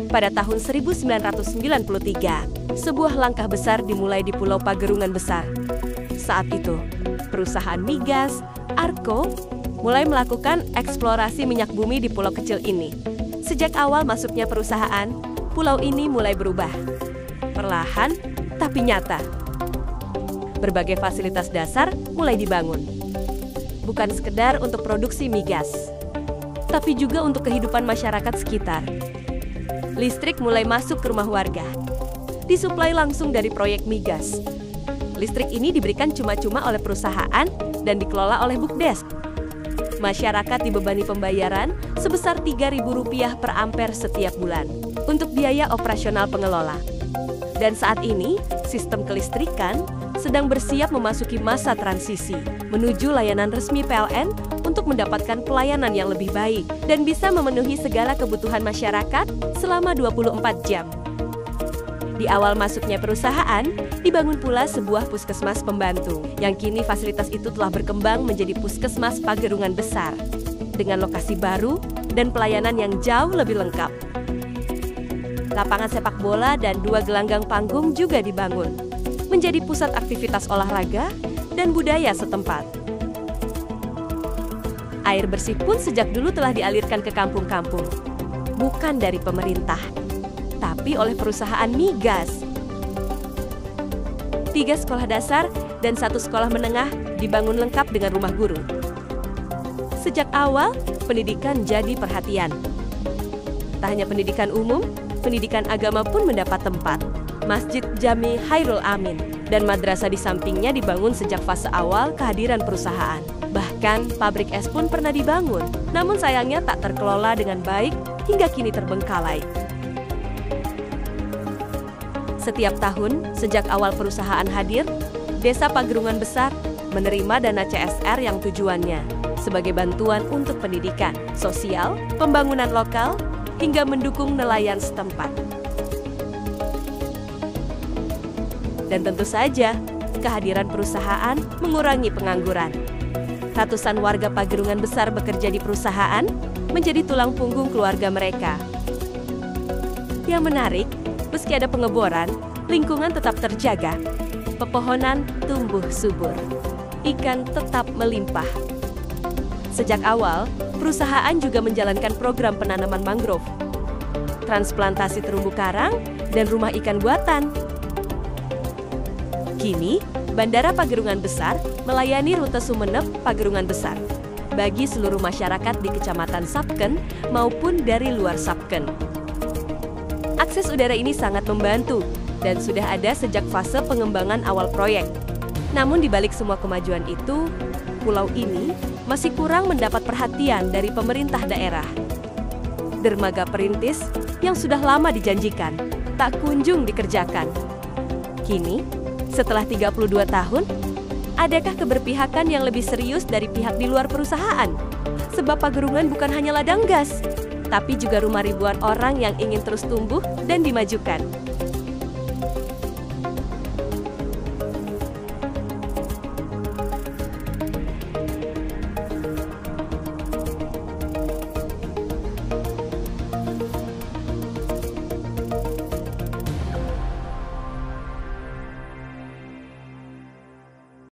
pada tahun 1993. Sebuah langkah besar dimulai di Pulau Pagerungan Besar. Saat itu, perusahaan migas, Arco, mulai melakukan eksplorasi minyak bumi di pulau kecil ini. Sejak awal masuknya perusahaan, pulau ini mulai berubah. Perlahan, tapi nyata. Berbagai fasilitas dasar mulai dibangun. Bukan sekedar untuk produksi migas, tapi juga untuk kehidupan masyarakat sekitar. Listrik mulai masuk ke rumah warga. Disuplai langsung dari proyek migas. Listrik ini diberikan cuma-cuma oleh perusahaan dan dikelola oleh Bukdes. Masyarakat dibebani pembayaran sebesar Rp3.000 per ampere setiap bulan untuk biaya operasional pengelola. Dan saat ini, sistem kelistrikan sedang bersiap memasuki masa transisi menuju layanan resmi PLN untuk mendapatkan pelayanan yang lebih baik dan bisa memenuhi segala kebutuhan masyarakat selama 24 jam. Di awal masuknya perusahaan, dibangun pula sebuah puskesmas pembantu, yang kini fasilitas itu telah berkembang menjadi Puskesmas Pagerungan Besar, dengan lokasi baru dan pelayanan yang jauh lebih lengkap. Lapangan sepak bola dan 2 gelanggang panggung juga dibangun, menjadi pusat aktivitas olahraga dan budaya setempat. Air bersih pun sejak dulu telah dialirkan ke kampung-kampung, bukan dari pemerintah, tapi oleh perusahaan migas. 3 sekolah dasar dan 1 sekolah menengah dibangun lengkap dengan rumah guru. Sejak awal, pendidikan jadi perhatian. Tak hanya pendidikan umum, pendidikan agama pun mendapat tempat. Masjid Jami Hairul Amin dan madrasah di sampingnya dibangun sejak fase awal kehadiran perusahaan. Bahkan pabrik es pun pernah dibangun, namun sayangnya tak terkelola dengan baik hingga kini terbengkalai. Setiap tahun, sejak awal perusahaan hadir, Desa Pagerungan Besar menerima dana CSR yang tujuannya sebagai bantuan untuk pendidikan, sosial, pembangunan lokal, hingga mendukung nelayan setempat. Dan tentu saja, kehadiran perusahaan mengurangi pengangguran. Ratusan warga Pagerungan Besar bekerja di perusahaan menjadi tulang punggung keluarga mereka. Yang menarik, meski ada pengeboran, lingkungan tetap terjaga. Pepohonan tumbuh subur. Ikan tetap melimpah. Sejak awal, perusahaan juga menjalankan program penanaman mangrove, transplantasi terumbu karang, dan rumah ikan buatan. Kini, Bandara Pagerungan Besar melayani rute Sumeneb-Pagerungan Besar bagi seluruh masyarakat di Kecamatan Sapken maupun dari luar Sapken. Akses udara ini sangat membantu dan sudah ada sejak fase pengembangan awal proyek. Namun di balik semua kemajuan itu, pulau ini masih kurang mendapat perhatian dari pemerintah daerah. Dermaga perintis yang sudah lama dijanjikan, tak kunjung dikerjakan. Kini, setelah 32 tahun, adakah keberpihakan yang lebih serius dari pihak di luar perusahaan? Sebab Pagerungan bukan hanya ladang gas, tapi juga rumah ribuan orang yang ingin terus tumbuh dan dimajukan.